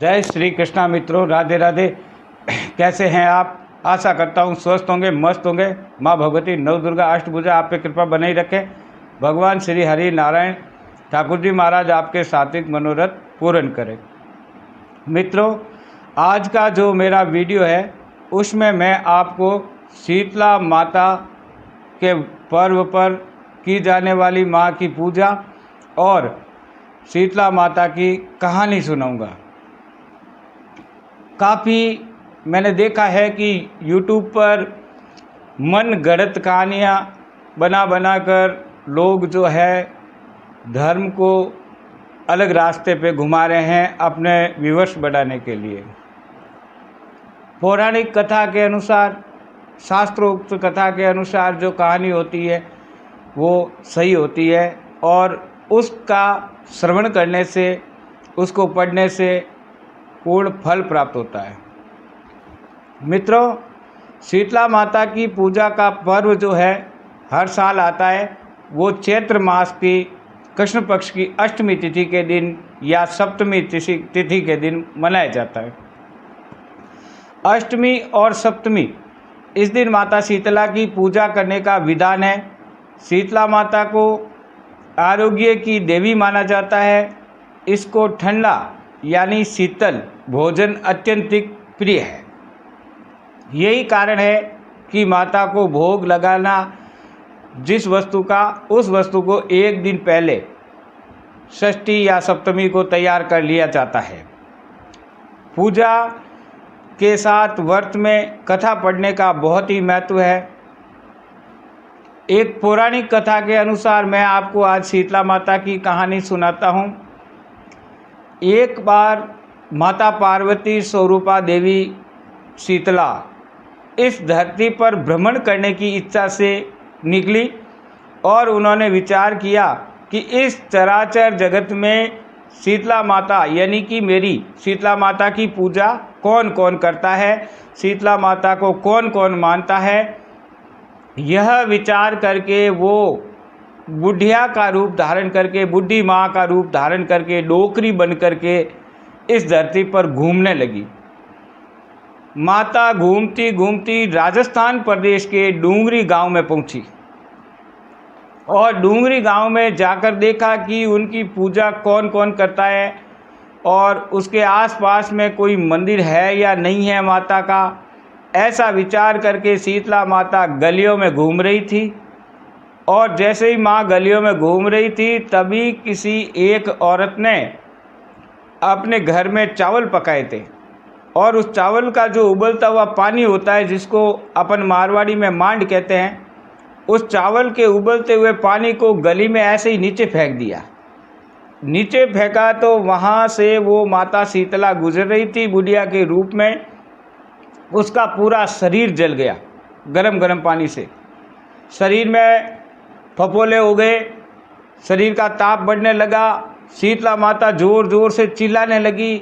जय श्री कृष्णा मित्रों, राधे राधे। कैसे हैं आप? आशा करता हूँ स्वस्थ होंगे, मस्त होंगे। माँ भगवती नव दुर्गा अष्टभुजा आप पे कृपा बनाई रखे। भगवान श्री हरि नारायण ठाकुर जी महाराज आपके सात्विक मनोरथ पूर्ण करें। मित्रों, आज का जो मेरा वीडियो है उसमें मैं आपको शीतला माता के पर्व पर की जाने वाली माँ की पूजा और शीतला माता की कहानी सुनाऊंगा। काफ़ी मैंने देखा है कि YouTube पर मन गढ़ंत कहानियाँ बना कर लोग जो है धर्म को अलग रास्ते पे घुमा रहे हैं अपने व्यूअर्स बढ़ाने के लिए। पौराणिक कथा के अनुसार, शास्त्रोक्त कथा के अनुसार जो कहानी होती है वो सही होती है और उसका श्रवण करने से, उसको पढ़ने से पूर्ण फल प्राप्त होता है। मित्रों, शीतला माता की पूजा का पर्व जो है हर साल आता है। वो चैत्र मास की कृष्ण पक्ष की अष्टमी तिथि के दिन या सप्तमी तिथि के दिन मनाया जाता है। अष्टमी और सप्तमी, इस दिन माता शीतला की पूजा करने का विधान है। शीतला माता को आरोग्य की देवी माना जाता है। इसको ठंडा यानी शीतल भोजन अत्यंतिक प्रिय है। यही कारण है कि माता को भोग लगाना जिस वस्तु का, उस वस्तु को एक दिन पहले षष्ठी या सप्तमी को तैयार कर लिया जाता है। पूजा के साथ व्रत में कथा पढ़ने का बहुत ही महत्व है। एक पौराणिक कथा के अनुसार मैं आपको आज शीतला माता की कहानी सुनाता हूँ। एक बार माता पार्वती स्वरूपा देवी शीतला इस धरती पर भ्रमण करने की इच्छा से निकली और उन्होंने विचार किया कि इस चराचर जगत में शीतला माता यानी कि मेरी शीतला माता की पूजा कौन कौन करता है, शीतला माता को कौन कौन मानता है। यह विचार करके वो बुढ़िया का रूप धारण करके, बुढ़ी माँ का रूप धारण करके, डोकरी बन करके इस धरती पर घूमने लगी। माता घूमती घूमती राजस्थान प्रदेश के डूंगरी गांव में पहुंची और डूंगरी गांव में जाकर देखा कि उनकी पूजा कौन कौन करता है और उसके आसपास में कोई मंदिर है या नहीं है माता का। ऐसा विचार करके शीतला माता गलियों में घूम रही थी और जैसे ही माँ गलियों में घूम रही थी तभी किसी एक औरत ने अपने घर में चावल पकाए थे और उस चावल का जो उबलता हुआ पानी होता है, जिसको अपन मारवाड़ी में मांड कहते हैं, उस चावल के उबलते हुए पानी को गली में ऐसे ही नीचे फेंक दिया। नीचे फेंका तो वहाँ से वो माता शीतला गुजर रही थी बुढ़िया के रूप में। उसका पूरा शरीर जल गया गरम गरम पानी से। शरीर में फफोले हो गए, शरीर का ताप बढ़ने लगा। शीतला माता ज़ोर ज़ोर से चिल्लाने लगी,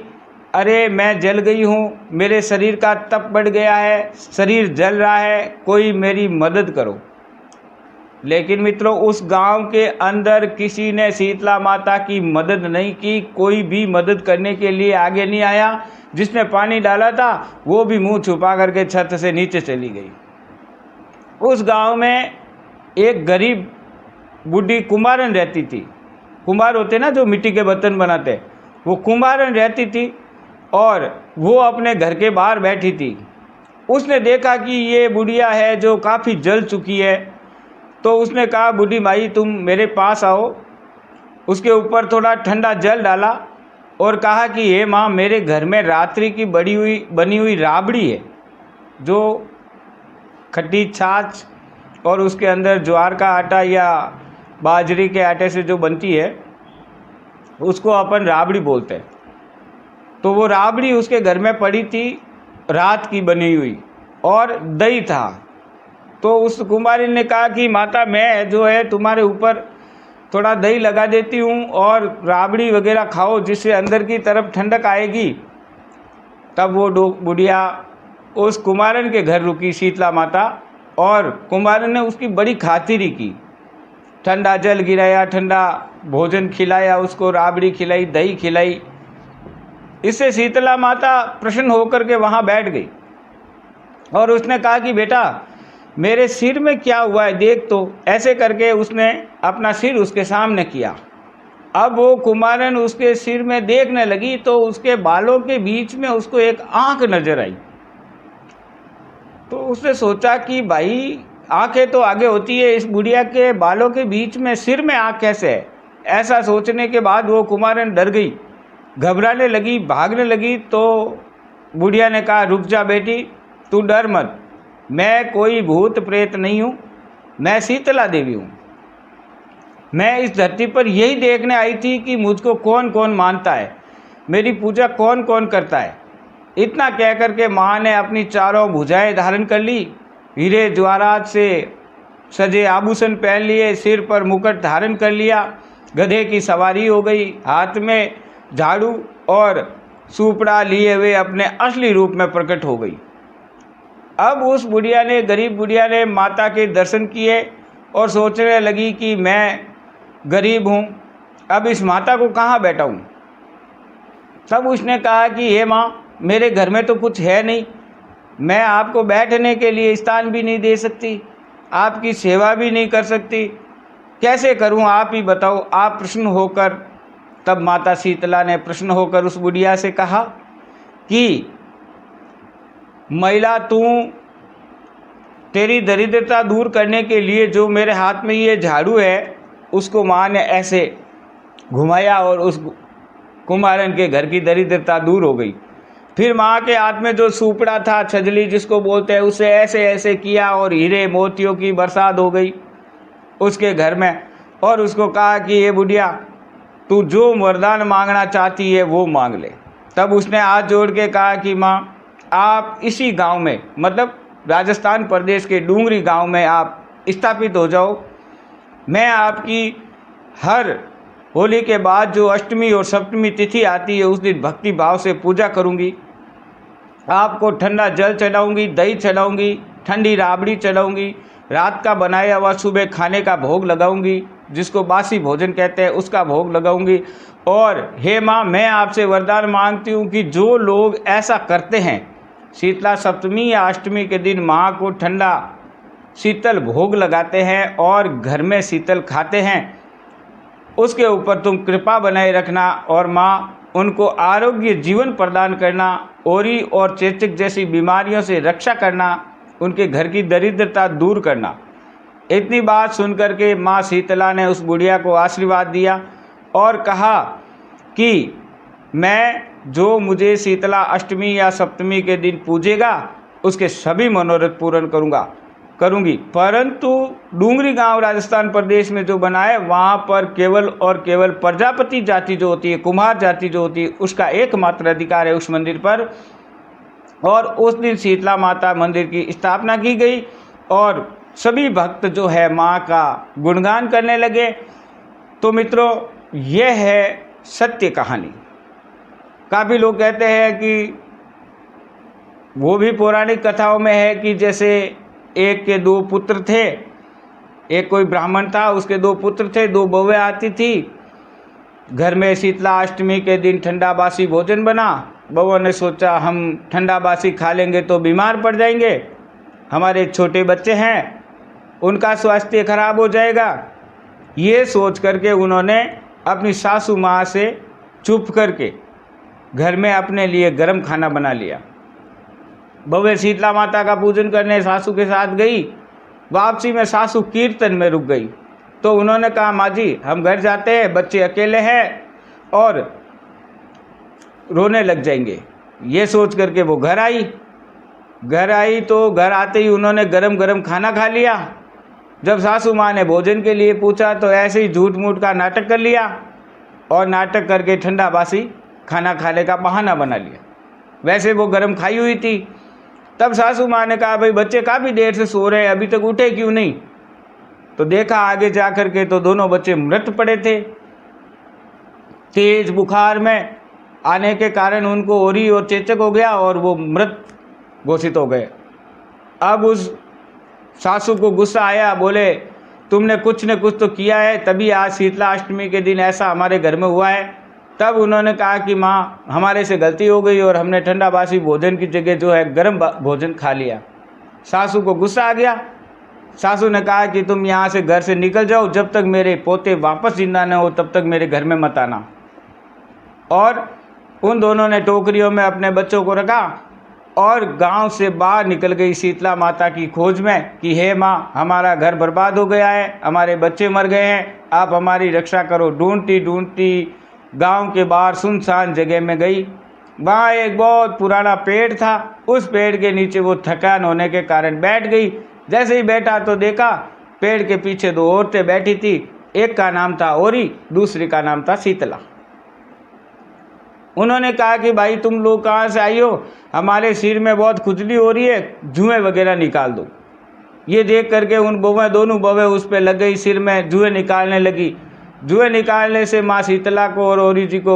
अरे मैं जल गई हूँ, मेरे शरीर का तप बढ़ गया है, शरीर जल रहा है, कोई मेरी मदद करो। लेकिन मित्रों, उस गांव के अंदर किसी ने शीतला माता की मदद नहीं की। कोई भी मदद करने के लिए आगे नहीं आया। जिसने पानी डाला था वो भी मुंह छुपा करके छत से नीचे चली गई। उस गांव में एक गरीब बूढ़ी कुम्हारन रहती थी। कुम्हार होते ना जो मिट्टी के बर्तन बनाते, वो कुम्हारन रहती थी और वो अपने घर के बाहर बैठी थी। उसने देखा कि ये बुढ़िया है जो काफ़ी जल चुकी है, तो उसने कहा, बूढ़ी माई तुम मेरे पास आओ। उसके ऊपर थोड़ा ठंडा जल डाला और कहा कि हे माँ, मेरे घर में रात्रि की बनी हुई राबड़ी है, जो खट्टी छाछ और उसके अंदर ज्वार का आटा या बाजरी के आटे से जो बनती है उसको अपन राबड़ी बोलते हैं। तो वो राबड़ी उसके घर में पड़ी थी, रात की बनी हुई, और दही था। तो उस कुमारी ने कहा कि माता, मैं जो है तुम्हारे ऊपर थोड़ा दही लगा देती हूँ और राबड़ी वगैरह खाओ, जिससे अंदर की तरफ ठंडक आएगी। तब वो बुढ़िया उस कुमारन के घर रुकी शीतला माता, और कुमारन ने उसकी बड़ी खातिरी की। ठंडा जल गिराया, ठंडा भोजन खिलाया, उसको राबड़ी खिलाई, दही खिलाई। इससे शीतला माता प्रसन्न होकर के वहाँ बैठ गई और उसने कहा कि बेटा मेरे सिर में क्या हुआ है देख तो। ऐसे करके उसने अपना सिर उसके सामने किया। अब वो कुमारन उसके सिर में देखने लगी तो उसके बालों के बीच में उसको एक आँख नजर आई। तो उसने सोचा कि भाई आंखें तो आगे होती है, इस बुढ़िया के बालों के बीच में सिर में आँख कैसे है। ऐसा सोचने के बाद वो कुमारन डर गई, घबराने लगी, भागने लगी। तो बुढ़िया ने कहा रुक जा बेटी, तू डर मत, मैं कोई भूत प्रेत नहीं हूँ, मैं शीतला देवी हूँ। मैं इस धरती पर यही देखने आई थी कि मुझको कौन कौन मानता है, मेरी पूजा कौन कौन करता है। इतना कह कर के माँ ने अपनी चारों भुजाएं धारण कर ली, हीरे जवाहरात से सजे आभूषण पहन लिए, सिर पर मुकुट धारण कर लिया, गधे की सवारी हो गई, हाथ में झाड़ू और सूपड़ा लिए हुए अपने असली रूप में प्रकट हो गई। अब उस बुढ़िया ने, गरीब बुढ़िया ने माता के दर्शन किए और सोचने लगी कि मैं गरीब हूँ, अब इस माता को कहाँ बैठाऊँ। तब उसने कहा कि हे माँ, मेरे घर में तो कुछ है नहीं, मैं आपको बैठने के लिए स्थान भी नहीं दे सकती, आपकी सेवा भी नहीं कर सकती, कैसे करूं, आप ही बताओ, आप प्रसन्न होकर। तब माता शीतला ने प्रसन्न होकर उस बुढ़िया से कहा कि महिला, तू तेरी दरिद्रता दूर करने के लिए जो मेरे हाथ में ये झाड़ू है, उसको माँ ने ऐसे घुमाया और उस कुमारन के घर की दरिद्रता दूर हो गई। फिर माँ के हाथ में जो सूपड़ा था, छजली जिसको बोलते हैं, उसे ऐसे ऐसे किया और हीरे मोतियों की बरसात हो गई उसके घर में। और उसको कहा कि ये बुढ़िया, तू जो वरदान मांगना चाहती है वो मांग ले। तब उसने हाथ जोड़ के कहा कि माँ, आप इसी गांव में, मतलब राजस्थान प्रदेश के डूंगरी गांव में आप स्थापित हो जाओ। मैं आपकी हर होली के बाद जो अष्टमी और सप्तमी तिथि आती है उस दिन भक्ति भाव से पूजा करूंगी, आपको ठंडा जल चढ़ाऊंगी, दही चढ़ाऊंगी, ठंडी राबड़ी चढ़ाऊंगी, रात का बनाया हुआ सुबह खाने का भोग लगाऊंगी, जिसको बासी भोजन कहते हैं, उसका भोग लगाऊंगी। और हे माँ, मैं आपसे वरदान मांगती हूँ कि जो लोग ऐसा करते हैं, शीतला सप्तमी या अष्टमी के दिन माँ को ठंडा शीतल भोग लगाते हैं और घर में शीतल खाते हैं, उसके ऊपर तुम कृपा बनाए रखना और माँ उनको आरोग्य जीवन प्रदान करना, ओरी और चेचक जैसी बीमारियों से रक्षा करना, उनके घर की दरिद्रता दूर करना। इतनी बात सुनकर के माँ शीतला ने उस बुढ़िया को आशीर्वाद दिया और कहा कि मैं जो मुझे शीतला अष्टमी या सप्तमी के दिन पूजेगा उसके सभी मनोरथ पूर्ण करूंगी। परंतु डूंगरी गांव राजस्थान प्रदेश में जो बना है, वहाँ पर केवल और केवल प्रजापति जाति जो होती है, कुम्हार जाति जो होती है, उसका एकमात्र अधिकार है उस मंदिर पर। और उस दिन शीतला माता मंदिर की स्थापना की गई और सभी भक्त जो है माँ का गुणगान करने लगे। तो मित्रों, यह है सत्य कहानी। काफ़ी लोग कहते हैं कि वो भी पौराणिक कथाओं में है कि जैसे एक के दो पुत्र थे, एक कोई ब्राह्मण था, उसके दो पुत्र थे, दो बहुएं आती थी घर में। शीतला अष्टमी के दिन ठंडा बासी भोजन बना, बहुओं ने सोचा हम ठंडा बासी खा लेंगे तो बीमार पड़ जाएंगे, हमारे छोटे बच्चे हैं, उनका स्वास्थ्य खराब हो जाएगा। ये सोच करके उन्होंने अपनी सासू माँ से चुप करके घर में अपने लिए गर्म खाना बना लिया। बहुएं शीतला माता का पूजन करने सासू के साथ गई। वापसी में सासू कीर्तन में रुक गई तो उन्होंने कहा माँ जी, हम घर जाते हैं, बच्चे अकेले हैं और रोने लग जाएंगे। ये सोच करके वो घर आई तो घर आते ही उन्होंने गरम गरम खाना खा लिया। जब सासू माँ ने भोजन के लिए पूछा तो ऐसे ही झूठ मूठ का नाटक कर लिया और नाटक करके ठंडा बासी खाना खाने का बहाना बना लिया। वैसे वो गरम खाई हुई थी। तब सासू माँ ने कहा भाई बच्चे काफ़ी देर से सो रहे हैं, अभी तक उठे क्यों नहीं। तो देखा आगे जा कर के तो दोनों बच्चे मृत पड़े थे। तेज बुखार में आने के कारण उनको ओरी और चेचक हो गया और वो मृत घोषित हो गए। अब उस सासू को गुस्सा आया, बोले तुमने कुछ न कुछ तो किया है, तभी आज शीतला अष्टमी के दिन ऐसा हमारे घर में हुआ है। तब उन्होंने कहा कि माँ हमारे से गलती हो गई और हमने ठंडा बासी भोजन की जगह जो है गर्म भोजन खा लिया। सासू को गुस्सा आ गया। सासू ने कहा कि तुम यहाँ से घर से निकल जाओ, जब तक मेरे पोते वापस जिंदा न हो तब तक मेरे घर में मत आना। और उन दोनों ने टोकरियों में अपने बच्चों को रखा और गांव से बाहर निकल गई शीतला माता की खोज में कि हे माँ, हमारा घर बर्बाद हो गया है, हमारे बच्चे मर गए हैं, आप हमारी रक्षा करो। ढूंढती ढूंढती गांव के बाहर सुनसान जगह में गई। वहाँ एक बहुत पुराना पेड़ था। उस पेड़ के नीचे वो थकान होने के कारण बैठ गई। जैसे ही बैठा तो देखा पेड़ के पीछे दो औरतें बैठी थी। एक का नाम था औरी, दूसरी का नाम था शीतला। उन्होंने कहा कि भाई तुम लोग कहाँ से आई हो, हमारे सिर में बहुत खुजली हो रही है, जुएं वगैरह निकाल दो। ये देख करके उन दोनों बउएं उस पर लग गई, सिर में जुएं निकालने लगी। जुएं निकालने से माँ शीतला को और औरी जी को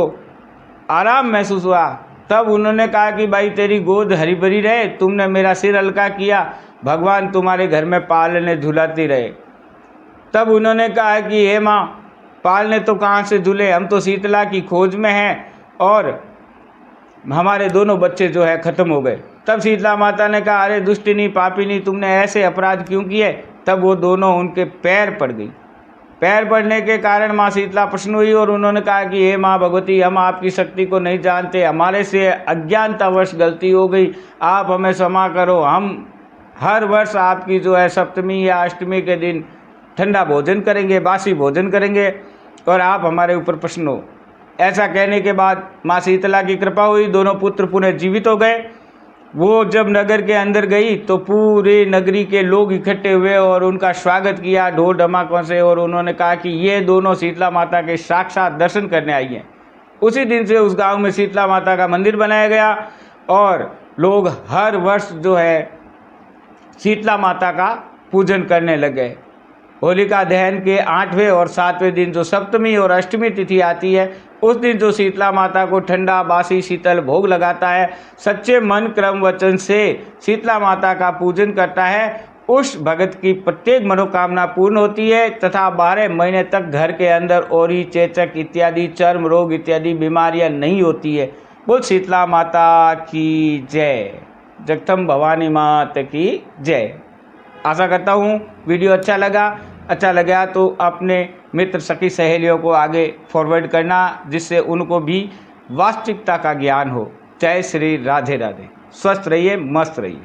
आराम महसूस हुआ। तब उन्होंने कहा कि भाई तेरी गोद हरी भरी रहे, तुमने मेरा सिर हल्का किया, भगवान तुम्हारे घर में पालने झुलाती रहे। तब उन्होंने कहा कि हे माँ, पालने तो कहाँ से झूले, हम तो शीतला की खोज में हैं और हमारे दोनों बच्चे जो है ख़त्म हो गए। तब शीतला माता ने कहा अरे दुष्टिनी पापिनी, तुमने ऐसे अपराध क्यों किए। तब वो दोनों उनके पैर पड़ गई। पैर पड़ने के कारण माँ शीतला प्रसन्न हुई और उन्होंने कहा कि हे माँ भगवती, हम आपकी शक्ति को नहीं जानते, हमारे से अज्ञानतावश गलती हो गई, आप हमें क्षमा करो। हम हर वर्ष आपकी जो है सप्तमी या अष्टमी के दिन ठंडा भोजन करेंगे, बासी भोजन करेंगे और आप हमारे ऊपर प्रसन्न हो। ऐसा कहने के बाद माँ शीतला की कृपा हुई, दोनों पुत्र पुनः जीवित हो गए। वो जब नगर के अंदर गई तो पूरे नगरी के लोग इकट्ठे हुए और उनका स्वागत किया ढोल ढमाकों से, और उन्होंने कहा कि ये दोनों शीतला माता के साक्षात दर्शन करने आई हैं। उसी दिन से उस गांव में शीतला माता का मंदिर बनाया गया और लोग हर वर्ष जो है शीतला माता का पूजन करने लगे। होलिका दहन के 8वें और 7वें दिन जो सप्तमी और अष्टमी तिथि आती है, उस दिन जो शीतला माता को ठंडा बासी शीतल भोग लगाता है, सच्चे मन क्रम वचन से शीतला माता का पूजन करता है, उस भगत की प्रत्येक मनोकामना पूर्ण होती है तथा 12 महीने तक घर के अंदर औरी, चेचक इत्यादि चर्म रोग इत्यादि बीमारियां नहीं होती है। बोल शीतला माता की जय। जगदम्ब भवानी माता की जय। आशा करता हूँ वीडियो अच्छा लगा तो अपने मित्र सखी सहेलियों को आगे फॉरवर्ड करना, जिससे उनको भी वास्तविकता का ज्ञान हो। जय श्री राधे राधे। स्वस्थ रहिए, मस्त रहिए।